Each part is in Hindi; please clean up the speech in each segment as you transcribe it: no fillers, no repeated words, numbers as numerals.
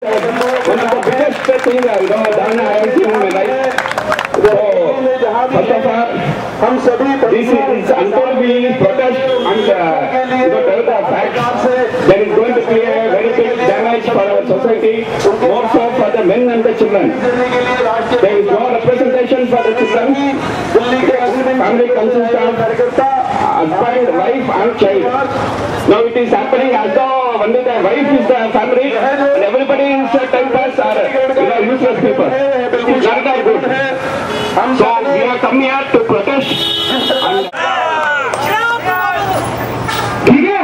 One of the biggest things I have seen in my life. So, first of all, this is until we protest and tell the facts, there is going to be a very big damage for our society, more so for the men and the children. There is no representation for the children. Family consists of husband, wife and child. Now it is happening as though only the wife is the family and everybody is typers or useless people. It's not that good. So we have come here to protest. ठीक है?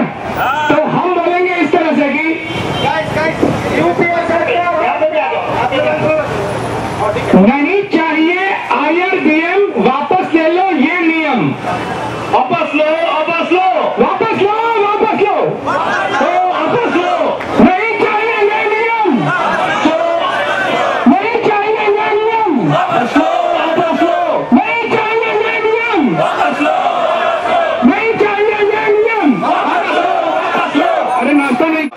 तो हम बोलेंगे इस तरह से कि नहीं चाहिए IRBM, वापस ले लो ये नियम, वापस लो, वापस लो, वापस लो, वापस लो, तो वापस लो, नहीं चाहिए ये नियम, तो नहीं चाहिए ये नियम, वापस लो, वापस लो, नहीं चाहिए ये नियम, वापस लो, नहीं चाहिए ये नियम, वापस लो, वापस लो, अरे नाश्ता नहीं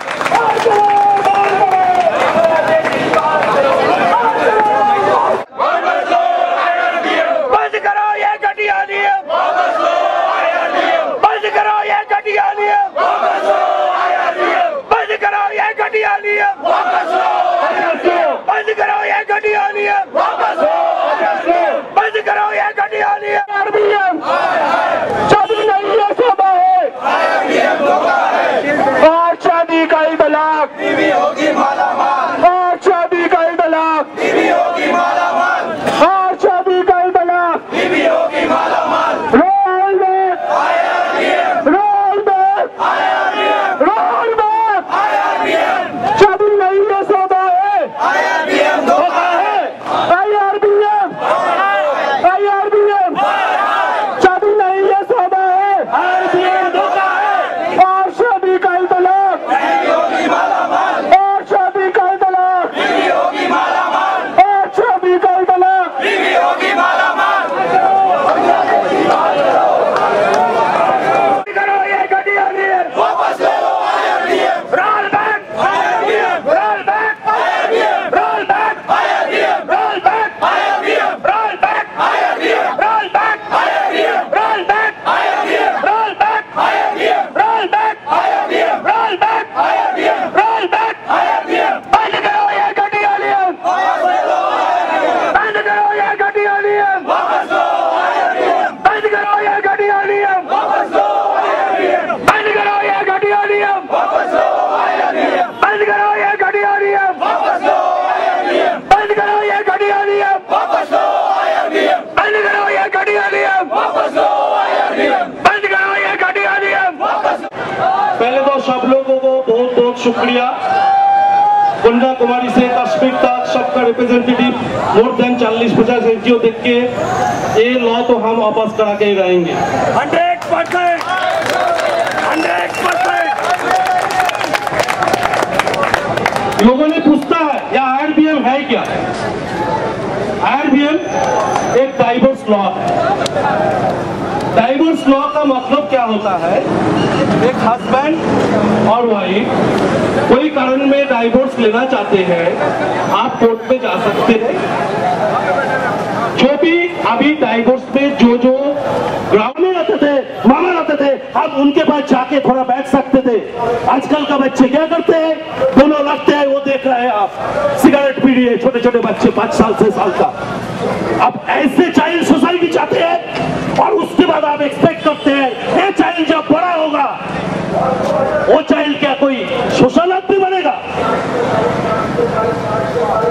शुक्रिया। कन्याकुमारी से कश्मीर तक सबका रिप्रेजेंटेटिव मोर देन 40-50 एनजीओ देख के ये लॉ तो हम वापस करा के ही रहेंगे 100%। लोगों ने पूछता है या IRBM है क्या? IRBM एक डाइवोर्स लॉ है। डाइवोर्स लॉ का मतलब क्या होता है? एक हस्बैंड और वाइफ कोई कारण में डाइवोर्स लेना चाहते हैं, आप कोर्ट में जा सकते हैं। जो भी अभी डाइवोर्स में जो ग्राउंड में रहते थे, मामा रहते थे, हम उनके पास जाके थोड़ा बैठ सकते थे। आजकल का बच्चे क्या करते हैं? दोनों लगते हैं, वो देख रहे हैं, आप सिगरेट पी रही है, छोटे छोटे बच्चे 5 साल 6 साल का। अब ऐसे चाइल्ड सोसाइटी चाहते हैं और उसके बाद आप एक्सपेक्ट करते हैं ये चाइल्ड जब बड़ा होगा वो चाइल्ड क्या कोई सोशल आदमी बनेगा?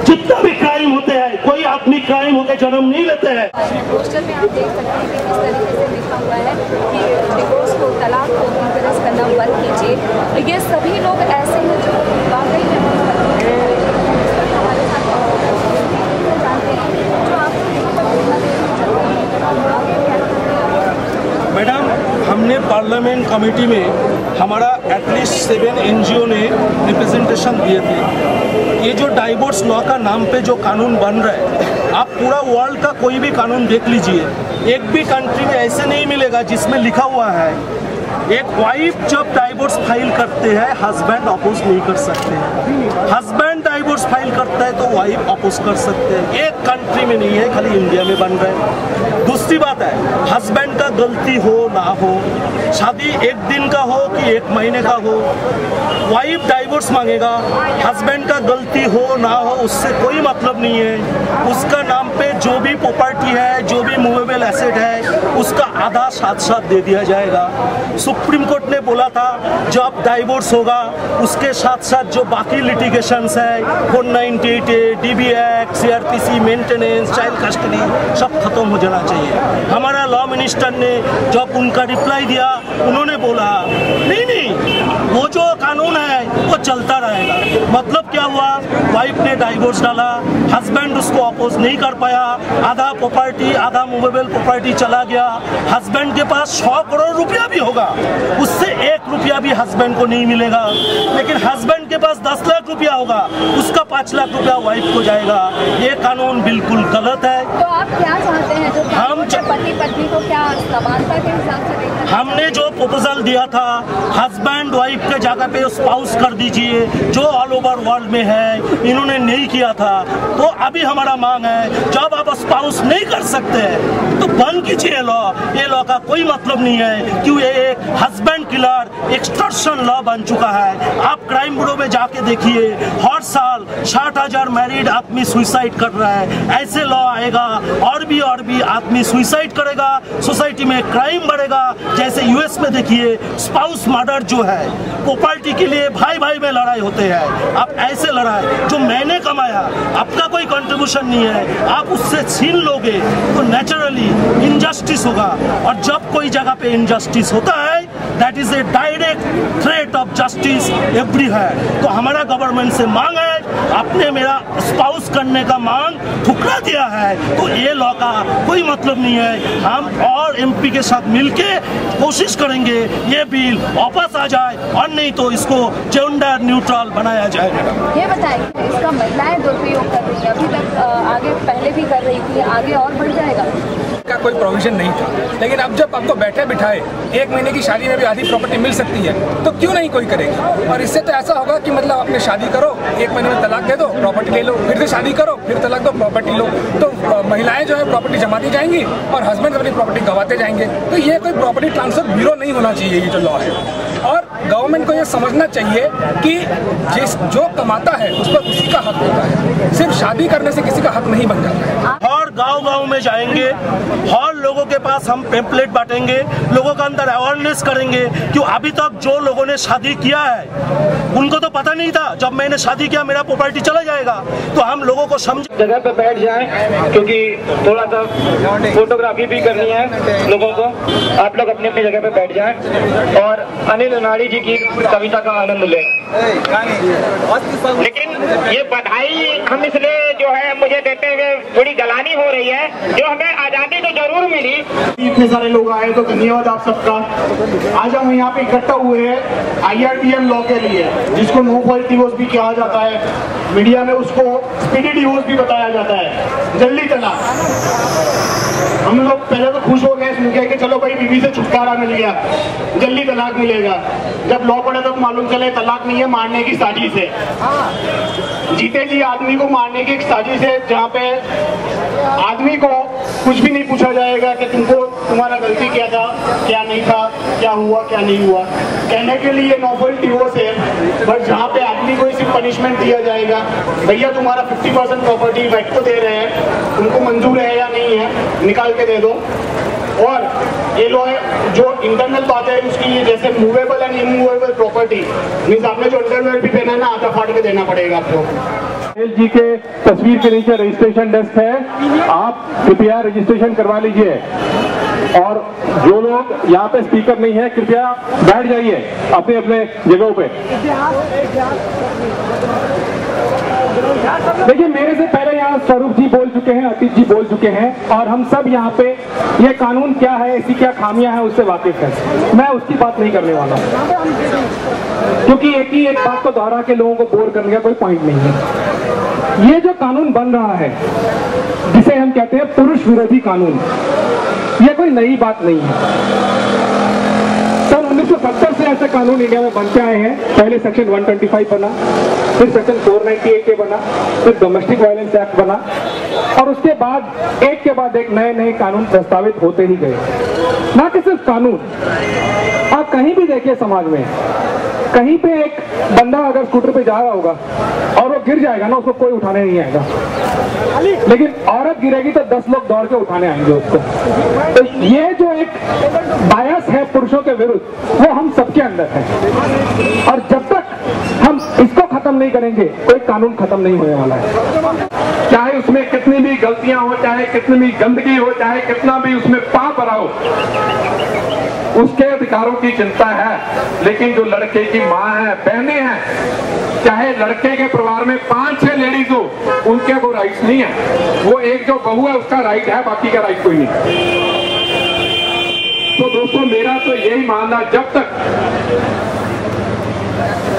जितना भी क्राइम होते हैं, कोई आदमी क्राइम होकर जन्म नहीं लेते हैं। पोस्टर में आप देख सकते हैं कि किस तरीके से लिखा हुआ है कि डिवोर्स को, तलाक को इंकरेज करना बंद कीजिए। ये सभी लोग ऐसे हैं जो वाकई में मैडम, हमने पार्लियामेंट कमेटी में हमारा एटलीस्ट 7 एनजीओ ने रिप्रेजेंटेशन दिए थे। ये जो डाइवोर्स लॉ का नाम पे जो कानून बन रहा है, आप पूरा वर्ल्ड का कोई भी कानून देख लीजिए, एक भी कंट्री में ऐसे नहीं मिलेगा जिसमें लिखा हुआ है एक वाइफ जब डाइवोर्स फाइल करते हैं हस्बैंड अपोज नहीं कर सकते हैं। हस्बैंड डाइवोर्स फाइल करता है तो वाइफ अपोज कर सकते हैं। एक कंट्री में नहीं है, खाली इंडिया में बन रहा है। दूसरी बात है, हस्बैंड का गलती हो ना हो, शादी एक दिन का हो कि एक महीने का हो, वाइफ डाइवोर्स मांगेगा, हस्बैंड का गलती हो ना हो उससे कोई मतलब नहीं है। उसका नाम पे जो भी प्रॉपर्टी है, जो भी मूवेबल एसेट है, उसका आधा साथ साथ दे दिया जाएगा। सुप्रीम कोर्ट ने बोला था जब डाइवोर्स होगा उसके साथ साथ जो बाकी लिटिगेशंस है 498A, DB act, CRPC, maintenance, child custody सब खत्म हो जाना चाहिए। हमारा लॉ मिनिस्टर ने जब उनका रिप्लाई दिया, उन्होंने बोला नहीं वो जो कानून है वो चलता रहेगा। मतलब क्या हुआ, वाइफ ने डाइवोर्स डाला, हस्बैंड उसको अपोज नहीं कर पाया, आधा प्रॉपर्टी, आधा मूवेबल प्रॉपर्टी चला गया। हस्बैंड के पास 100 करोड़ रुपया भी होगा, उससे 1 रुपया भी हस्बैंड को नहीं मिलेगा। लेकिन हस्बैंड के पास 10 लाख रुपया होगा, उसका 5 लाख रुपया वाइफ को जाएगा। ये कानून बिल्कुल गलत है। तो आप क्या चाहते हैं, जो हम पति पत्नी को क्या समानता के हिसाब से देखना? हमने जो प्रपोजल दिया था हस्बैंड वाइफ के जगह पे स्पाउस कर दीजिए, जो ऑल ओवर वर्ल्ड में है, इन्होंने नहीं किया था। तो अभी हमारा मांग है जब आप स्पाउस नहीं कर सकते तो बंद कीजिए लॉ। ये लॉ का कोई मतलब नहीं है क्यों, ये एक हस्बैंड किलर एक्सटॉर्शन लॉ बन चुका है। आप क्राइम ब्यूरो में जाके देखिए, हर साल 60,000 मैरिड आदमी सुसाइड कर रहा है। ऐसे लॉ आएगा और भी आदमी सुसाइड करेगा, सोसाइटी में क्राइम बढ़ेगा। जैसे यूएस में देखिए स्पाउस मर्डर जो है, प्रॉपर्टी के लिए भाई भाई में लड़ाई होते हैं। आप ऐसे लड़ाई जो मैंने कमाया, आपका कोई कंट्रीब्यूशन नहीं है, आप उससे छीन लोगे तो नेचुरली इनजस्टिस होगा। और जब कोई जगह पे इनजस्टिस होता है that is a direct threat of justice everywhere. तो हमारा गवर्नमेंट से मांग है, आपने मेरा स्पाउस करने का मांग ठुकरा दिया है तो ये लॉ का कोई मतलब नहीं है। हम और एमपी के साथ मिलके कोशिश करेंगे ये बिल वापस आ जाए, और नहीं तो इसको जेंडर न्यूट्रल बनाया जाएगा। ये बताइए, इसका महिलाएं दुरुपयोग कर रही है, अभी तक आगे पहले भी कर रही थी, आगे और बढ़ जाएगा? का कोई प्रोविजन नहीं था, लेकिन अब जब आपको बैठे बिठाए 1 महीने की शादी में भी आधी प्रॉपर्टी मिल सकती है तो क्यों नहीं कोई करेगी। और इससे तो ऐसा होगा कि मतलब आपने शादी करो, 1 महीने में तलाक दे दो, प्रॉपर्टी ले लो, फिर से शादी करो, फिर तलाक दो, प्रॉपर्टी लो। तो महिलाएं जो है प्रॉपर्टी जमाती जाएंगी और हस्बैंड अपनी प्रॉपर्टी गंवाते जाएंगे। तो ये कोई प्रॉपर्टी ट्रांसफर ब्यूरो नहीं होना चाहिए, ये जो लॉ है। और गवर्नमेंट को ये समझना चाहिए कि जो कमाता है उस पर उसी का हक होता है, सिर्फ शादी करने से किसी का हक नहीं बन जाता है। और गांव-गांव में जाएंगे, हर लोगों के पास हम पेम्पलेट बांटेंगे, लोगों के अंदर अवेयरनेस करेंगे। क्यों अभी तक जो लोगों ने शादी किया है उनको तो पता नहीं था जब मैंने शादी किया मेरा प्रॉपर्टी चला जाएगा। तो हम लोगों को समझ जगह पे बैठ जाएं, क्योंकि थोड़ा सा फोटोग्राफी भी करनी है लोगों को। आप लोग अपनी अपनी जगह पे बैठ जाएं और अनिल अनाड़ी जी की कविता का आनंद लें। लेकिन ये बधाई हम इसलिए जो है मुझे देते हुए थोड़ी गलानी हो रही है, जो हमें आजादी तो जरूर मिली। इतने सारे लोग आए तो धन्यवाद आप सबका। आज हम यहाँ पे इकट्ठा हुए हैं IRDM लॉ के लिए, जिसको नो फॉल्ट डिवोर्स भी कहा जाता है, मीडिया में उसको स्पीडी डिवोर्स भी बताया जाता है, जल्दी तलाक। हम लोग पहले तो खुश हो गए सुन के कि चलो भाई बीवी से छुटकारा मिल गया, जल्दी तलाक मिलेगा। जब लॉ पढ़े तो मालूम चले तलाक नहीं है, मारने की साजिश है। जीते जी आदमी को मारने की एक साजिश है, जहाँ पे आदमी को कुछ भी नहीं पूछा जाएगा कि तुमको तुम्हारा गलती क्या था, क्या नहीं था, क्या हुआ क्या नहीं हुआ। कहने के लिए नो फॉल्ट डिवोर्स है, बट जहाँ पे आदमी को सिर्फ पनिशमेंट दिया जाएगा, भैया तुम्हारा 50% प्रॉपर्टी वाइफ को दे रहे हैं, तुमको मंजूर है या नहीं है, निकाल के दे दो। और ये लो है जो इंटरनल बात है उसकी, जैसे movable and immovable property means आपने जो अंडरवेयर भी पहना है ना, आधा फाड़ के देना पड़ेगा आपको। जी के तस्वीर के नीचे रजिस्ट्रेशन डेस्क है, आप कृपया रजिस्ट्रेशन करवा लीजिए। और जो लोग यहाँ पे स्पीकर नहीं है कृपया बैठ जाइए अपने अपने जगहों पे। देखिए मेरे से पहले यहाँ स्वरूप जी बोल चुके हैं, अतीत जी बोल चुके हैं, और हम सब यहाँ पे ये कानून क्या है, इसकी क्या खामियां हैं उससे वाकिफ है। मैं उसकी बात नहीं करने वाला क्योंकि एक ही एक बात को दोहरा के लोगों को बोर करने का कोई पॉइंट नहीं है। ये जो कानून बन रहा है जिसे हम कहते हैं पुरुष विरोधी कानून, ये कोई नई बात नहीं है। सन 1970 से ऐसे कानून इंडिया में बनते आए हैं। पहले सेक्शन 125 बना, फिर सेक्शन 498 बना, फिर डोमेस्टिक वायलेंस एक्ट बना, और उसके बाद एक के बाद एक नए नए कानून प्रस्तावित होते ही गए। ना कि सिर्फ कानून, आप कहीं भी देखिए समाज में, कहीं पे एक बंदा अगर स्कूटर पे जा रहा होगा और वो गिर जाएगा ना, उसको कोई उठाने नहीं आएगा, लेकिन औरत गिरेगी तो 10 लोग दौड़ के उठाने आएंगे उसको। तो ये जो एक बायस है पुरुषों के विरुद्ध, वो हम सबके अंदर है, और जब तक हम इसको खत्म नहीं करेंगे कोई कानून खत्म नहीं होने वाला है। चाहे उसमें कितनी भी गलतियां हो, चाहे कितनी भी गंदगी हो, चाहे कितना भी उसमें पाप भरा हो, उसके अधिकारों की चिंता है। लेकिन जो लड़के की माँ है, बहनें हैं, चाहे लड़के के परिवार में 5-6 लेडीज हो, उनके वो राइट्स नहीं है। वो एक जो बहू है उसका राइट है, बाकी का राइट कोई नहीं। तो दोस्तों मेरा तो यही मानना, जब तक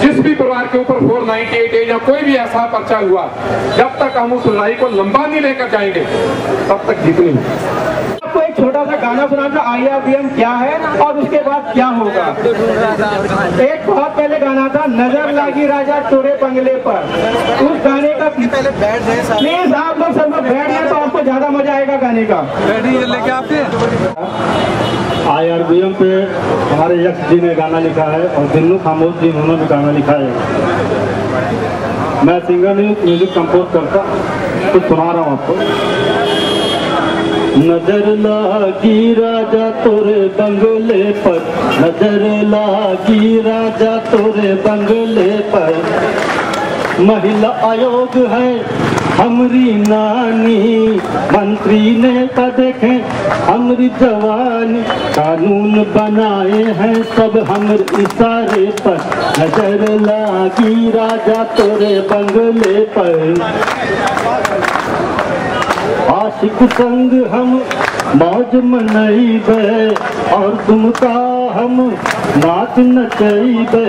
जिस भी परिवार के ऊपर 498 या कोई भी ऐसा पर्चा हुआ, जब तक हम उस लड़ाई को लंबा नहीं लेकर जाएंगे तब तक जीतनी है। आपको एक छोटा सा गाना सुना था, IRBM क्या है और उसके बाद क्या होगा। एक बहुत पहले गाना था, नजर लागी राजा तोरे बंगले पर। उस गाने का प्लीज आप लोग सब लोग बैठ जाए तो आपको ज्यादा मजा आएगा गाने का। लेके आपके IRBM पे हमारे यक्ष जी ने गाना लिखा है और दिन्नू खामोश जी उन्होंने भी गाना लिखा है। मैं सिंगर नहीं, म्यूजिक कंपोज करता, तो सुना रहा हूँ आपको। नजर लागी राजा तोरे बंगले पर, नजर लागी राजा तोरे बंगले पर। महिला आयोग है हमरी नानी, मंत्री नेता देखे हमरी जवानी। कानून बनाए हैं सब हमर इशारे पर, नजर लागी राजा तोरे बंगले पर। आशिक संग हम मौज मनैबे और तुमका हम नाच नचैबे।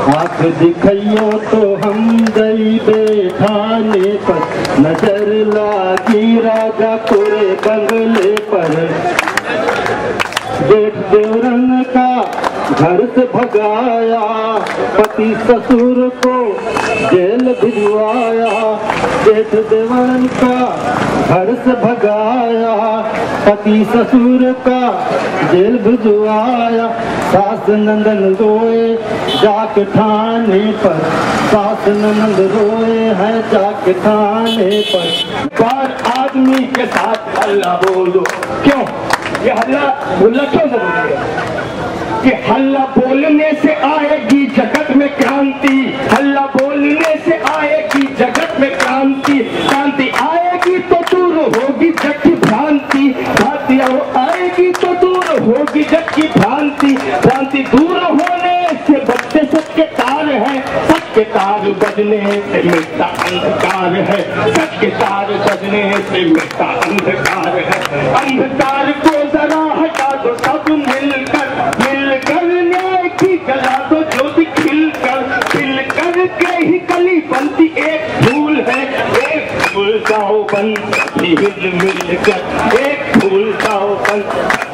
आँख दिखइयो तो हम जइबे ठाने पर, नजर लागी राजा तोरे बंगले पर। जेठ देवरन का घर से भगाया, पति ससुर को जेल भिजवाया। जेठ देवरन का घर से भगाया, पति ससुर का जेल भिजवाया। सास नंदन रोए जाके थाने पर, सास नंदन रोए हैं जाके थाने पर। बार आदमी के साथ हल्ला बोलो, क्यों ये हल्ला बोलना क्यों जरूरी है? कि हल्ला बोलने से आएगी जगत में क्रांति, हल्ला बोलने से आएगी जगत में क्रांति। क्रांति आएगी तो दूर होगी जग की भ्रांति, भ्रांति आएगी तो दूर होगी जग की भ्रांति। भ्रांति दूर होने से बचते सच के तार है, सच के तार बजने से मिटता अंधकार है, सच के तार बजने से मिटता अंधकार है। अंधकार को जरा हटा दो सब मिलकर, मिलकर न्याय की जला दो ज्योति खिलकर। खिलकर के ही कली बनती एक फूल है, एक फूल जाओ बन हिल मिलकर, एक फूल जाओ बन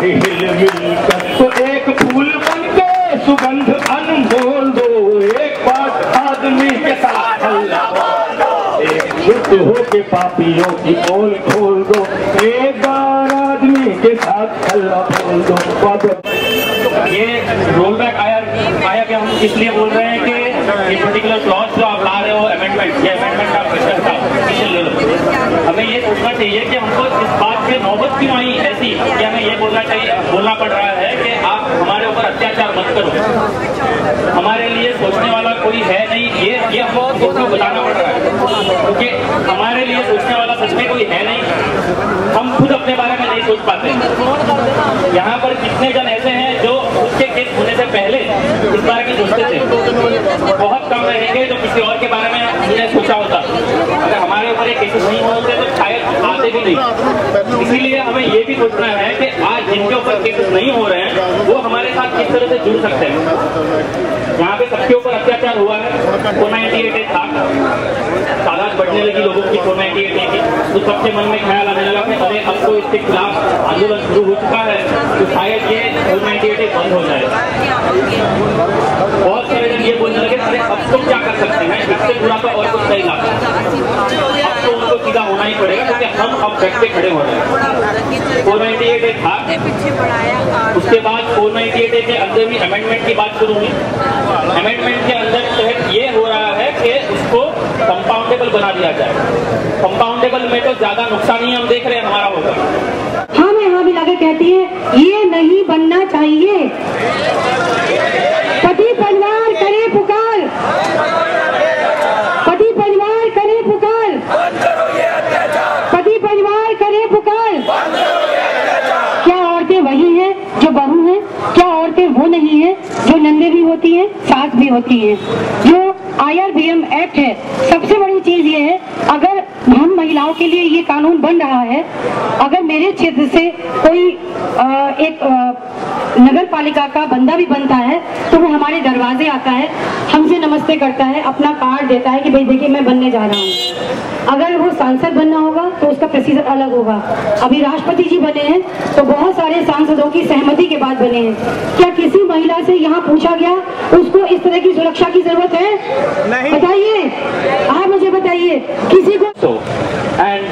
हिल मिलकर। तो एक फूल बन के सुगंध अनमोल दो, एक बात आदमी के साथ हल्ला बोल दो, एक शुद्ध हो के पापियों की पोल खोल दो, एक बार आदमी के साथ हल्ला बोल दो। ये रोल बैक आया कि हम इसलिए बोल रहे हैं कि ये पर्टिकुलर क्लॉज जो आप ला रहे हो अमेंडमेंट, ये अमेंडमेंट का क्वेश्चन था। हमें ये सोचना चाहिए कि हमको इस बात पे नौबत क्यों आई ऐसी कि हमें ये बोलना पड़ रहा है कि आप हमारे ऊपर अत्याचार मत करो। हमारे लिए सोचने वाला कोई है नहीं, ये हमको बताना पड़ रहा है, क्योंकि हमारे लिए सोचने वाला सच में कोई है नहीं। हम खुद अपने बारे में नहीं सोच पाते। यहाँ पर कितने जन ऐसे हैं जो उसके केस होने से पहले इस बारे में सोचते थे? बहुत कम रहेंगे जो किसी और के बारे में हमने सोचा होता। अगर हमारे ऊपर ये केसेस नहीं होते तो शायद आधे आगे भी नहीं। इसीलिए हमें ये भी सोचना है कि आज जिनके ऊपर केसेस नहीं हो रहे हैं वो हमारे साथ किस तरह से जुड़ सकते हैं। यहाँ पे सबके ऊपर अत्याचार हुआ है, 498 था, तादाद बढ़ने लगी लोगों की 498 की, तो सबके मन में ख्याल आने लगा कि अरे अब तो इसके खिलाफ आंदोलन शुरू हो चुका है तो शायद ये 498 बंद हो जाए। बहुत सारे जन ये बोलने लगे अरे अब तो क्या कर सकते हैं, इससे बुरा तो और कुछ नहीं लाता, अब तो उनको सीधा होना ही पड़ेगा क्योंकि हम अब बैठ के खड़े हो रहे हैं। 498 था, उसके बाद 498 के अंदर भी अमेंडमेंट की बात शुरू हुई। अमेंडमेंट के अंदर तहत ये हो रहा है कि उसको कंपाउंडेबल बना दिया जाए। कंपाउंडेबल में तो ज्यादा नुकसान ही हम देख रहे हैं हमारा होगा। हाँ, मैं हाँ मिला के कहती है ये नहीं बनना चाहिए। पति परिवार करे पुकार, पति परिवार करे पुकार, पति परिवार करे पुकार। क्या औरतें वही हैं जो बहू हैं? क्या औरतें वो नहीं है जो नंदे भी होती हैं, सास भी होती हैं? जो IRBM एक्ट है, सबसे बड़ी चीज ये है, अगर हम महिलाओं के लिए ये कानून बन रहा है, अगर मेरे क्षेत्र से कोई एक नगर पालिका का बंदा भी बनता है तो वो हमारे दरवाजे आता है, हमसे नमस्ते करता है, अपना कार्ड देता है कि भाई देखिए मैं बनने जा रहा हूँ। अगर वो सांसद बनना होगा तो उसका प्रोसीजर अलग होगा। अभी राष्ट्रपति जी बने हैं तो बहुत सारे सांसदों की सहमति के बाद बने हैं। क्या किसी महिला से यहाँ पूछा गया उसको इस तरह की सुरक्षा की जरूरत है? नहीं। बताइए, आप मुझे बताइए किसी को। And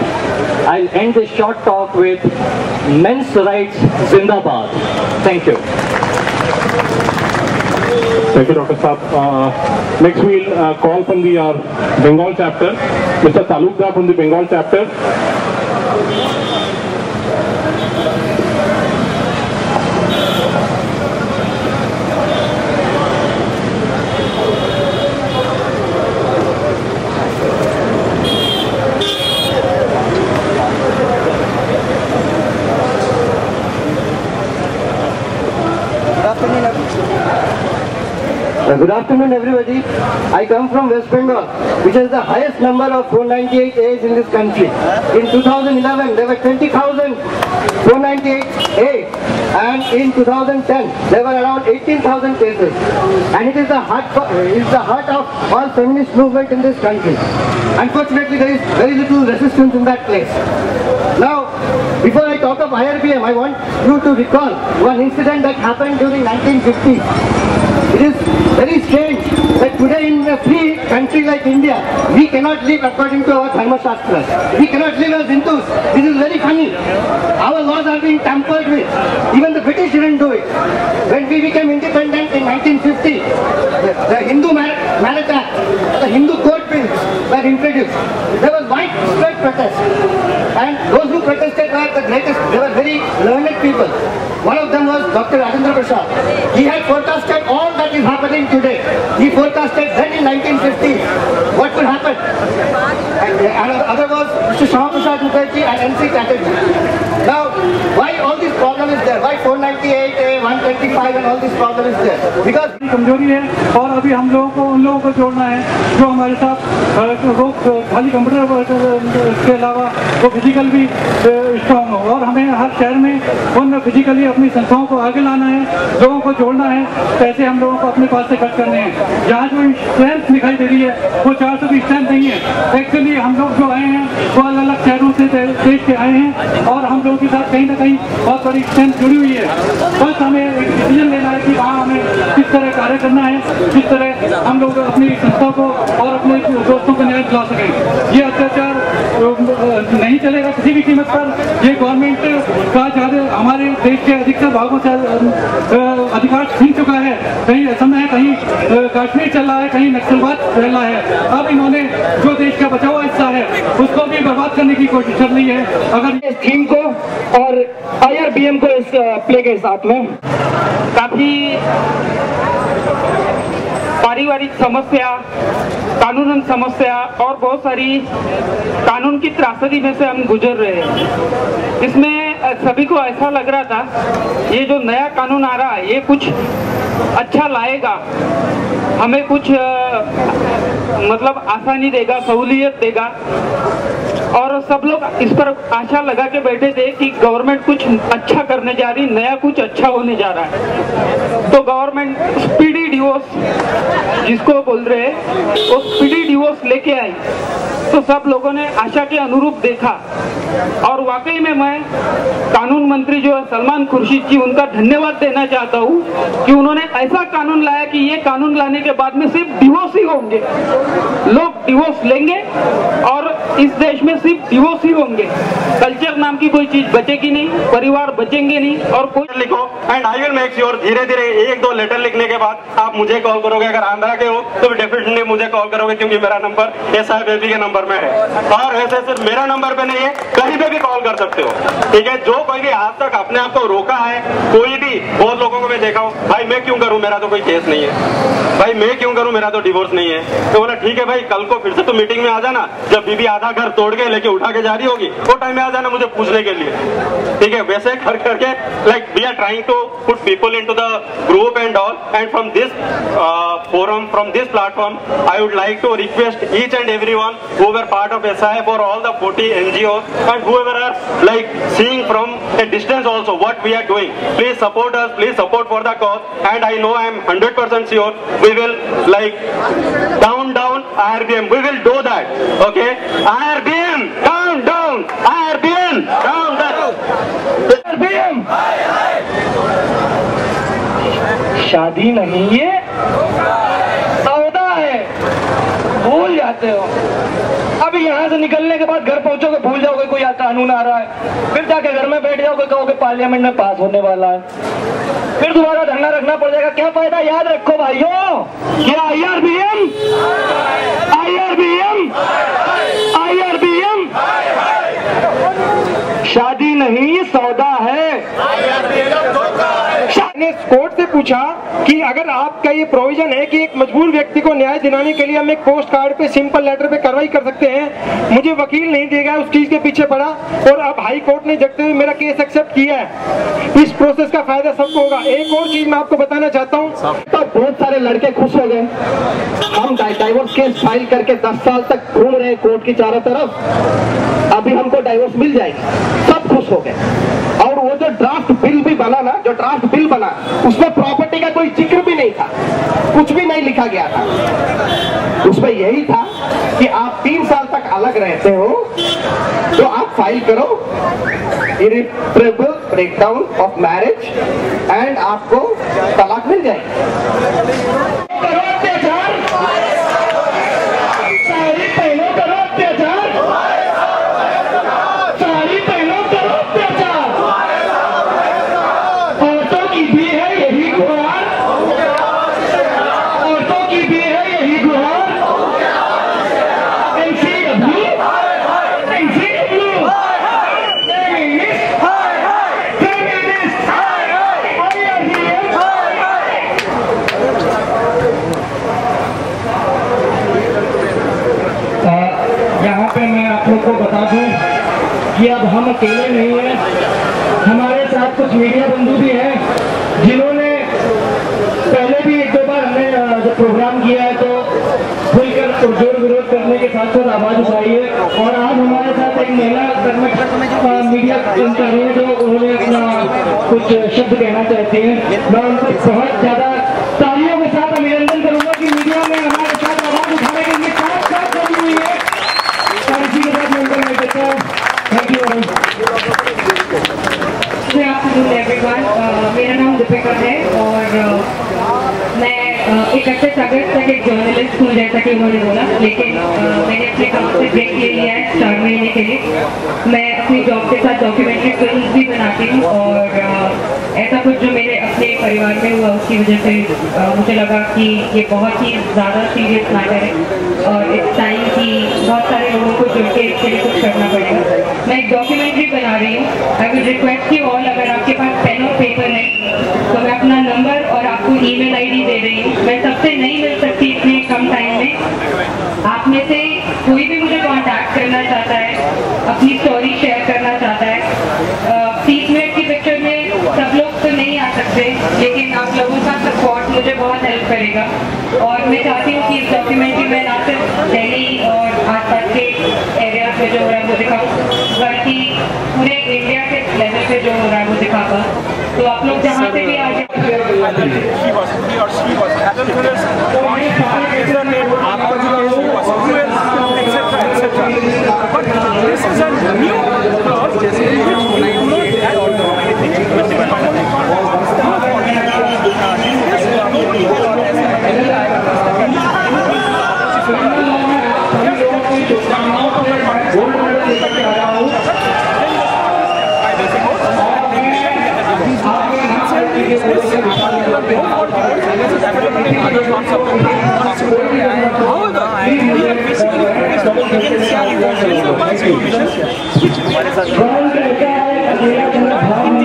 I'll end this short talk with men's rights Zindabad. Thank you. Thank you, Dr. Saab. Next we'll call from the Bengal chapter, Mr. Talukdar from the Bengal chapter. Good afternoon, everybody. I come from West Bengal, which has the highest number of 498 A's in this country. In 2011, there were 20,000 498 A's, and in 2010, there were around 18,000 cases. And it is the heart of all feminist movement in this country. Unfortunately, there is very little resistance in that place. Now, before I talk of IRBM, I want you to recall one incident that happened during 1950. It is very strange that today in a free country like India, we cannot live according to our Dharma Shastras. We cannot live as Hindus. This is very funny. Our laws are being tampered with. Even the British didn't do it. When we became independent in 1950, the Hindu Marriage Act, the Hindu court bills were introduced. There was widespread protest. And those who protested were the greatest, they were very learned people. One of them was Dr. Rajendra Prasad. He had forecasted all that is happening today. He forecasted then in 1950 what could happen. And other was Mr. Shyama Prasad Mukherjee and N.C. Chatterjee. Now, why all this problem is there? Why 498A, 125 and all this problem is there? Because कमजोरी है और अभी हम लोगों को उन लोगों को जोड़ना है जो हमारे साथ खाली कंप्यूटर के अलावा वो फिजिकल भी स्ट्रॉन्ग हो, और हमें हर शहर में उन फिजिकली अपनी संस्थाओं को आगे लाना है, लोगों को जोड़ना है। पैसे हम लोगों को अपने पास से खर्च करने हैं। यहाँ जो स्ट्रेंथ दिखाई दे रही है वो 400 की स्ट्रेंथ नहीं है। एक्चुअली हम लोग जो आए हैं वो अलग अलग शहरों से देश के आए हैं और हम लोगों के साथ कहीं ना कहीं बहुत बड़ी स्ट्रेंथ जुड़ी हुई है। बस हमें एक डिसीजन लेना है कि वहाँ हमें किस तरह कार्य करना है, किस तरह हम लोग अपनी संस्था को और अपने दोस्तों को न्याय दिला सकें। ये अत्याचार नहीं चलेगा किसी भी कीमत पर। ये गवर्नमेंट का ज़्यादा हमारे देश के अधिकतर भागों से अधिकार छीन चुका है। कहीं असम है, कहीं कश्मीर चल रहा है, कहीं नक्सलवाद फैल रहा है। अब इन्होंने जो देश का बचा हुआ हिस्सा है उसको भी बर्बाद करने की कोशिश कर रही है। अगर इस थीम को और IRBM को इस प्ले के साथ में काफी पारिवारिक समस्या, कानूनन समस्या और बहुत सारी कानून की त्रासदी में से हम गुजर रहे हैं। इसमें सभी को ऐसा लग रहा था ये जो नया कानून आ रहा है ये कुछ अच्छा लाएगा, हमें कुछ मतलब आसानी देगा, सहूलियत देगा। और सब लोग इस पर आशा लगा के बैठे थे कि गवर्नमेंट कुछ अच्छा करने जा रही, नया कुछ अच्छा होने जा रहा है। तो गवर्नमेंट स्पीडी डिवोर्स जिसको बोल रहे हैं, वो स्पीडी डिवोर्स लेके आई। तो सब लोगों ने आशा के अनुरूप देखा और वाकई में मैं कानून मंत्री जो है सलमान खुर्शीद जी, उनका धन्यवाद देना चाहता हूँ कि उन्होंने ऐसा कानून लाया कि ये कानून लाने के बाद में सिर्फ डिवोर्स ही होंगे, लोग डिवोर्स लेंगे और इस देश में सिर्फ डिवोर्स ही होंगे। कल्चर नाम की कोई चीज बचेगी नहीं, परिवार बचेंगे नहीं। और कोई लिखो and I will make sure, धीरे धीरे 1-2 लेटर लिखने के बाद आप मुझे कॉल करोगे। अगर आंध्रा के हो तो डेफिनेटली मुझे कॉल करोगे, क्योंकि मेरा नंबर SI बेबी के नंबर में है। और वैसे सिर्फ मेरा नंबर पे नहीं है, कहीं पे भी कॉल कर सकते हो, ठीक है। जो कोई भी आज तक अपने आप को रोका है, कोई भी, बहुत लोगों को मैं देखा हूँ, भाई मैं क्यों करूँ, मेरा तो कोई केस नहीं है, भाई मैं क्यों करूँ, मेरा तो डिवोर्स नहीं है। तो बोला ठीक है भाई, कल को फिर से तो मीटिंग में आ जाना, जब बीबी आधा घर तोड़ के लेके उठा के जा रही होगी, वो टाइम में आ जाना मुझे पूछने के लिए, ठीक है। वैसे कर करके like we are trying to put people into the group and all, and from this forum, from this platform, I would like to request each and everyone who were part of SIF or all the 40 NGOs and whoever are like seeing from a distance also what we are doing, please support us, please support for the cause. And I know I am 100% sure we will like down IRBM, we will do that, okay. IRBM down, IRBM down, IRBM। शादी नहीं ये सौदा है, भूल जाते हो। अभी यहाँ से निकलने के बाद घर पहुँचोगे भूल जाओगे कोई कानून आ रहा है, फिर जाके घर में बैठ जाओगे, कहोगे पार्लियामेंट में पास होने वाला है, फिर दोबारा धरना रखना पड़ जाएगा। क्या फायदा? याद रखो भाइयों, क्या IRBM शादी नहीं ये सौदा है। मैंने कोर्ट से पूछा कि अगर आपका ये प्रोविजन है कि एक मजबूर व्यक्ति को न्याय दिलाने के लिए हम एक पोस्ट कार्ड पे, सिंपल लेटर पे कार्रवाई कर सकते हैं, मुझे वकील नहीं देगा, उस चीज के पीछे पड़ा और अब हाई कोर्ट ने जगते हुए मेरा केस एक्सेप्ट किया है। इस प्रोसेस का फायदा सबको होगा। एक और चीज मैं आपको बताना चाहता हूँ, तो बहुत सारे लड़के खुश हो गए, हम डाइवोर्स केस फाइल करके 10 साल तक घूम रहे कोर्ट की चारों तरफ, अभी हमको डाइवोर्स मिल जाएगी, सब खुश हो गए। और वो जो ड्राफ्ट बिल भी बना ना, जो ड्राफ्ट बिल बना, उसमें प्रॉपर्टी का कोई जिक्र भी नहीं था, कुछ भी नहीं लिखा गया था। उसमें यही था कि आप 3 साल तक अलग रहते हो तो आप फाइल करो इरिट्रेबल ब्रेकडाउन ऑफ मैरिज एंड आपको तलाक मिल जाएगी। को बता दूं कि अब हम अकेले नहीं हैं, हमारे साथ कुछ मीडिया बंधु भी हैं जिन्होंने पहले भी 1-2 बार हमने जब प्रोग्राम किया है तो खुलकर जोर विरोध करने के साथ साथ आवाज उठाई है। और आज हमारे साथ एक महिला मीडिया कर्मचारी है जो उन्होंने अपना कुछ शब्द कहना चाहती हैं। मैं उनको बहुत ज्यादा तालियों के साथ अभिनंदन करूंगा कि मीडिया में हमारे साथ आवाज उठाने के लिए साथ लगी हुई है। Thank you very much. Good afternoon everyone. मेरा नाम दीपिका है और मैं 31 अगस्त तक एक जर्नलिस्ट हूँ जैसा कि उन्होंने बोला, लेकिन मैंने अपने काम से ब्रेक ले लिया है 4 महीने के लिए। मैं अपनी जॉब के साथ डॉक्यूमेंट्री फिल्म भी बनाती हूँ और ऐसा कुछ जो मेरे अपने परिवार में हुआ उसकी वजह से मुझे लगा कि ये बहुत ही ज़्यादा सीरियस मैटर है और इट्स टाइम कि बहुत सारे लोगों को जुड़ के इसके लिए कुछ करना पड़ेगा। मैं एक डॉक्यूमेंट्री बना रही हूँ। I will request you all, अगर आपके पास पेन और पेपर है तो मैं अपना नंबर और आपको ईमेल आईडी दे रही हूँ। मैं सबसे नहीं मिल सकती इतने कम टाइम में। आप में से कोई भी मुझे कांटेक्ट करना चाहता है, अपनी स्टोरी शेयर करना चाहता है, 30 मिनट की पिक्चर में सब लोग तो नहीं आ सकते, लेकिन आप लोगों का सपोर्ट मुझे बहुत हेल्प करेगा। और मैं चाहती हूँ कि इस डॉक्यूमेंट्री में ना सिर्फ जो रैंबो दिखा, बल्कि पूरे इंडिया के लेवल पे जो रैंबो दिखा था। तो आप लोग जहाँ से भी आगे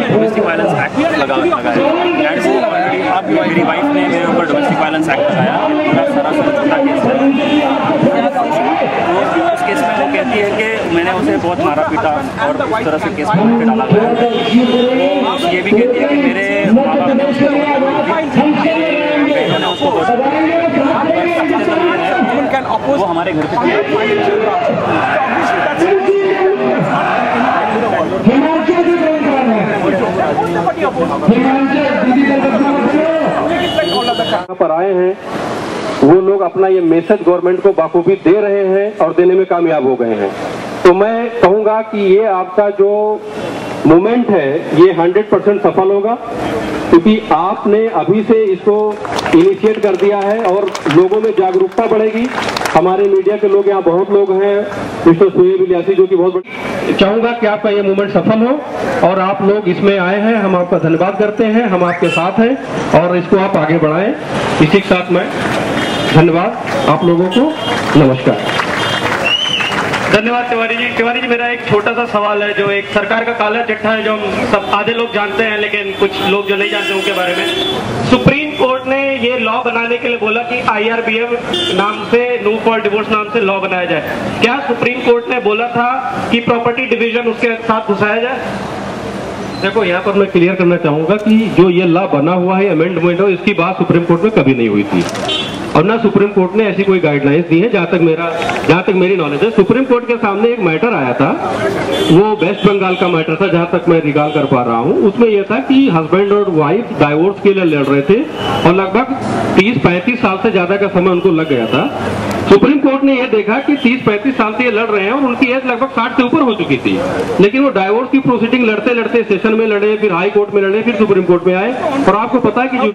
डोमेस्टिक वायलेंस एक्ट लगाया। मेरी वाइफ ने मेरे ऊपर डोमेस्टिक वायलेंस एक्ट लगाया, मेरा सरासर छोटा केस है। उस केस में वो कहती है कि मैंने उसे बहुत मारा पीटा और उस तरह से केस में मुझे डाला गया। वो ये भी कहती है कि मेरे माँ बाप ने उसको वो हमारे घर पे यहाँ पर आए हैं, वो लोग अपना ये मैसेज गवर्नमेंट को बाखूबी दे रहे हैं और देने में कामयाब हो गए हैं। तो मैं कहूँगा कि ये आपका जो मूवमेंट है ये 100% सफल होगा, क्योंकि आपने अभी से इसको इनिशिएट कर दिया है और लोगों में जागरूकता बढ़ेगी। हमारे मीडिया के लोग यहाँ बहुत लोग हैं, मिस्टर सुहेब इलियासी जो कि बहुत बड़ी, चाहूँगा कि आपका ये मूवमेंट सफल हो और आप लोग इसमें आए हैं, हम आपका धन्यवाद करते हैं, हम आपके साथ हैं और इसको आप आगे बढ़ाएं। इसी के साथ मैं धन्यवाद आप लोगों को, नमस्कार। धन्यवाद तिवारी जी। तिवारी जी, मेरा एक छोटा सा सवाल है, जो एक सरकार का काला चिट्ठा है जो हम सब आधे लोग जानते हैं लेकिन कुछ लोग जो नहीं जानते उनके बारे में। सुप्रीम कोर्ट ने ये लॉ बनाने के लिए बोला कि IRBM नाम से, नो फॉल्ट डिवोर्स नाम से लॉ बनाया जाए। क्या सुप्रीम कोर्ट ने बोला था कि प्रॉपर्टी डिवीजन उसके साथ घुसाया जाए? देखो, यहाँ पर मैं क्लियर करना चाहूंगा कि जो ये लॉ बना हुआ है, अमेंडमेंट हो, इसकी बात सुप्रीम कोर्ट में कभी नहीं हुई थी और ना सुप्रीम कोर्ट ने ऐसी कोई गाइडलाइंस दी है। जहाँ तक मेरी नॉलेज है, सुप्रीम कोर्ट के सामने एक मैटर आया था, वो वेस्ट बंगाल का मैटर था, जहाँ तक मैं रिकॉल कर पा रहा हूँ। उसमें यह था कि हस्बैंड और वाइफ डाइवोर्स के लिए लड़ रहे थे और लगभग 30-35 साल से ज्यादा का समय उनको लग गया था। सुप्रीम कोर्ट ने यह देखा कि 30-35 साल से ये लड़ रहे हैं और उनकी एज लगभग 60 से ऊपर हो चुकी थी, लेकिन वो डाइवोर्स की प्रोसीडिंग लड़ते लड़ते सेशन में लड़े, फिर हाई कोर्ट में लड़े, फिर सुप्रीम कोर्ट में आए। और आपको पता है कि जो